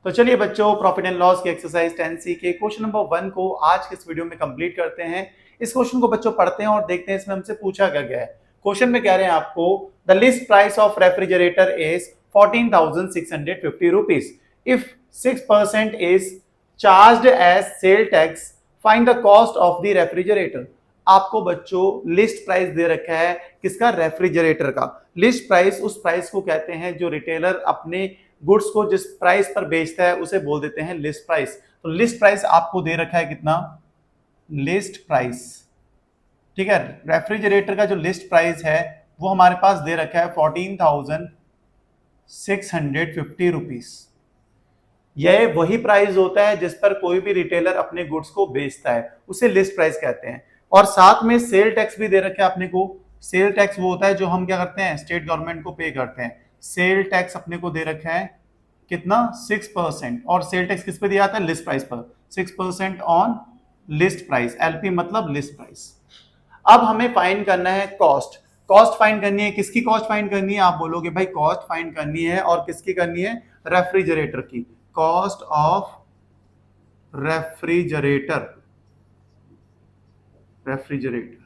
तो चलिए बच्चों, प्रॉफिट एंड लॉस की एक्सरसाइज 10C के क्वेश्चन नंबर 1 को आज के इस वीडियो में कंप्लीट करते हैं। इस क्वेश्चन को बच्चों पढ़ते हैं और देखते हैं इसमें हमसे पूछा क्या गया है। क्वेश्चन में कह रहे हैं आपको the list price of refrigerator is 14,650 rupees. If 6% is charged as sale tax, find the cost of the refrigerator. आपको बच्चों लिस्ट प्राइस दे रखा है किसका? रेफ्रिजरेटर का। लिस्ट प्राइस उस प्राइस को कहते हैं जो रिटेलर अपने गुड्स को जिस प्राइस पर बेचता है उसे बोल देते हैं लिस्ट प्राइस। तो लिस्ट प्राइस आपको दे रखा है कितना? लिस्ट प्राइस, ठीक है। रेफ्रिजरेटर का जो लिस्ट प्राइस है वो हमारे पास दे रखा है 14,650 रुपीज। यह वही प्राइस होता है जिस पर कोई भी रिटेलर अपने गुड्स को बेचता है, उसे लिस्ट प्राइस कहते हैं। और साथ में सेल टैक्स भी दे रखा है अपने को। सेल टैक्स वो होता है जो हम क्या करते हैं, स्टेट गवर्नमेंट को पे करते हैं। सेल टैक्स अपने को दे रखा है कितना? 6%। और सेल टैक्स किस पे दिया जाता है? लिस्ट प्राइस पर। 6% ऑन लिस्ट प्राइस, एलपी मतलब लिस्ट प्राइस। अब हमें फाइंड करना है कॉस्ट। कॉस्ट फाइंड करनी है। किसकी कॉस्ट फाइंड करनी है? आप बोलोगे भाई कॉस्ट फाइंड करनी है, और किसकी करनी है? रेफ्रिजरेटर की। Cost of refrigerator. रेफ्रिजरेटर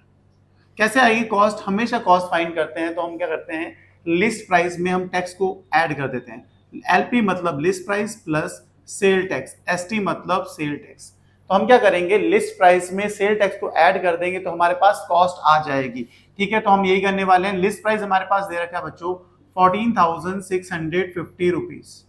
कैसे आएगी कॉस्ट? हमेशा कॉस्ट फाइंड करते हैं तो हम क्या करते हैं, लिस्ट प्राइस में हम टैक्स को ऐड कर देते हैं। एलपी मतलब list price plus sale tax, ST मतलब सेल टैक्स। तो हम क्या करेंगे, लिस्ट प्राइस में सेल टैक्स को ऐड कर देंगे तो हमारे पास कॉस्ट आ जाएगी। ठीक है, तो हम यही करने वाले हैं। लिस्ट प्राइस हमारे पास दे रखा है बच्चों 14,650 रुपीज।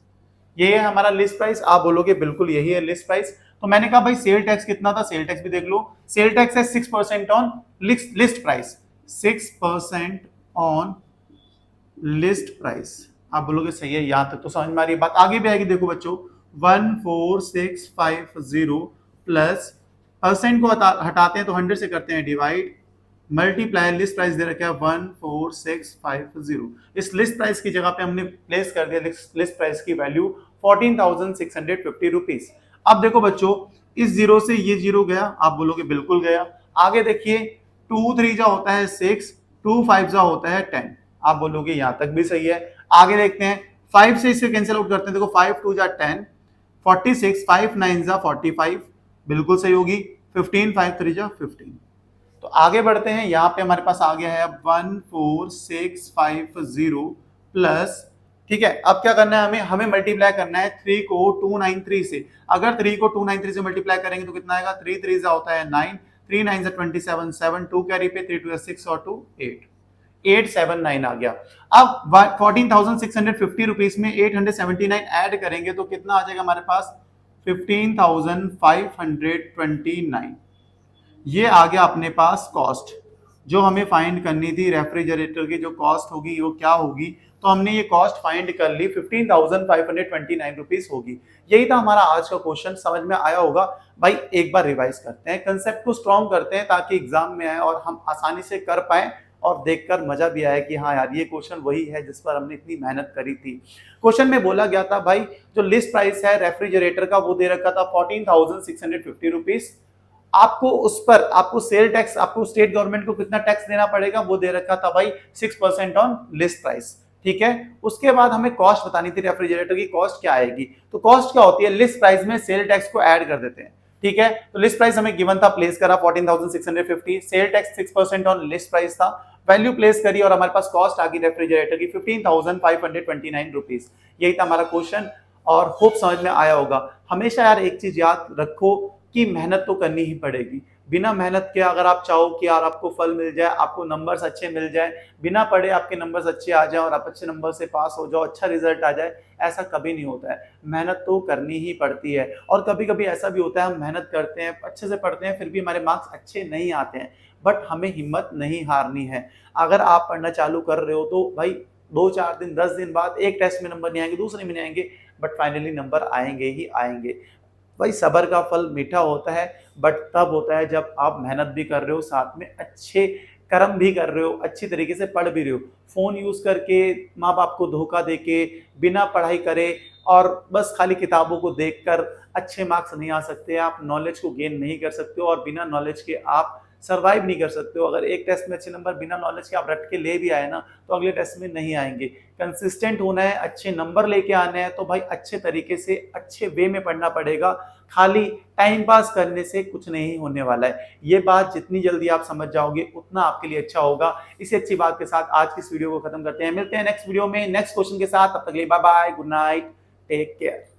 ये है हमारा लिस्ट प्राइस। आप बोलोगे बिल्कुल यही है लिस्ट प्राइस। तो मैंने कहा भाई सेल टैक्स कितना था? सेल टैक्स भी देख लो। सेल टैक्स है 6% on list price. 6% on list price. आप बोलोगे सही है, यहां तक तो समझ में आ रही है बात। आगे भी आएगी, देखो बच्चों 14,650 प्लस परसेंट को हटाते हैं तो 100 से करते हैं डिवाइड, मल्टीप्लाई, लिस्ट प्राइस दे रखा है 14,650। इस लिस्ट प्राइस की जगह पे हमने प्लेस कर दिया लिस्ट प्राइस की वैल्यू 14,650 रुपीज। अब देखो बच्चों, इस जीरो से ये जीरो गया, आप बोलोगे बिल्कुल गया। आगे देखिए 2 3 जा होता है 6, 2 5 जा होता है 10। आप बोलोगे यहां तक भी सही है। आगे देखते हैं 5 से इसे कैंसिल आउट करते हैं। देखो 5 2 जा 10, 46, 5 9 जा 45, बिल्कुल सही होगी। 15 5 3 जा 15। तो आगे बढ़ते हैं, यहां पे हमारे पास आ गया है 14,650 प्लस, ठीक है। अब क्या करना है हमें मल्टीप्लाई करना है 3 को 293 से। अगर 3 को 293 से मल्टीप्लाई करेंगे तो कितना आएगा? 3 3 जा होता है 9, 3 9 जा 27, 7 2 कैरी पे, 3 2 जा 6 और 2 8, 879 आ गया। अब 14,650 रुपीज में 879 ऐड करेंगे तो कितना आ जाएगा हमारे पास? 15,529। ये आ गया अपने पास कॉस्ट जो हमें फाइंड करनी थी। रेफ्रिजरेटर की जो कॉस्ट होगी वो क्या होगी? तो हमने ये कॉस्ट फाइंड कर ली, 15,529 रुपीज होगी। यही था हमारा आज का क्वेश्चन। समझ में आया होगा भाई। एक बार रिवाइज करते हैं, कंसेप्ट को स्ट्रॉन्ग करते हैं ताकि एग्जाम में आए और हम आसानी से कर पाए और देखकर मजा भी आए कि हाँ यार ये क्वेश्चन वही है जिस पर हमने इतनी मेहनत करी थी। क्वेश्चन में बोला गया था भाई जो लिस्ट प्राइस है रेफ्रिजरेटर का वो दे रखा था 14,650 रुपीज। आपको उस पर आपको सेल टैक्स, आपको स्टेट गवर्नमेंट को कितना टैक्स देना पड़ेगा वो दे रखा था भाई 6% ऑन लिस्ट प्राइस। ठीक है, उसके बाद हमें कॉस्ट बतानी थी रेफ्रिजरेटर की कॉस्ट क्या आएगी। तो कॉस्ट क्या होती है? लिस्ट प्राइस में सेल टैक्स को ऐड कर देते हैं। ठीक है, तो लिस्ट प्राइस हमें गिवन था, प्लेस करा 14,650, sale tax 6% on list price था, वैल्यू प्लेस करी और हमारे पास कॉस्ट आ गई रेफ्रिजरेटर की 15,529 रुपीज। यही था हमारा क्वेश्चन और होप समझ में आया होगा। हमेशा यार एक चीज याद रखो कि मेहनत तो करनी ही पड़ेगी। बिना मेहनत के अगर आप चाहो कि यार आपको फल मिल जाए, आपको नंबर्स अच्छे मिल जाए, बिना पढ़े आपके नंबर्स अच्छे आ जाए और आप अच्छे नंबर से पास हो जाओ, अच्छा रिजल्ट आ जाए, ऐसा कभी नहीं होता है। मेहनत तो करनी ही पड़ती है। और कभी कभी ऐसा भी होता है हम मेहनत करते हैं, अच्छे से पढ़ते हैं, फिर भी हमारे मार्क्स अच्छे नहीं आते हैं, बट हमें हिम्मत नहीं हारनी है। अगर आप पढ़ना चालू कर रहे हो तो भाई 2 4 दिन 10 दिन बाद एक टेस्ट में नंबर नहीं आएंगे, दूसरे में नहीं आएंगे, बट फाइनली नंबर आएंगे ही आएंगे। भाई सबर का फल मीठा होता है, बट तब होता है जब आप मेहनत भी कर रहे हो, साथ में अच्छे कर्म भी कर रहे हो, अच्छी तरीके से पढ़ भी रहे हो। फोन यूज करके, माँ बाप को धोखा देके, बिना पढ़ाई करे और बस खाली किताबों को देखकर अच्छे मार्क्स नहीं आ सकते। आप नॉलेज को गेन नहीं कर सकते हो और बिना नॉलेज के आप सर्वाइव नहीं कर सकते हो। अगर एक टेस्ट में अच्छे नंबर बिना नॉलेज के आप रट के ले भी आए ना तो अगले टेस्ट में नहीं आएंगे। कंसिस्टेंट होना है, अच्छे नंबर लेके आने हैं तो भाई अच्छे तरीके से अच्छे वे में पढ़ना पड़ेगा। खाली टाइम पास करने से कुछ नहीं होने वाला है। ये बात जितनी जल्दी आप समझ जाओगे उतना आपके लिए अच्छा होगा। इसी अच्छी बात के साथ आज की इस वीडियो को खत्म करते हैं। मिलते हैं नेक्स्ट वीडियो में नेक्स्ट क्वेश्चन के साथ। तब तक के लिए bye bye, good night, take care.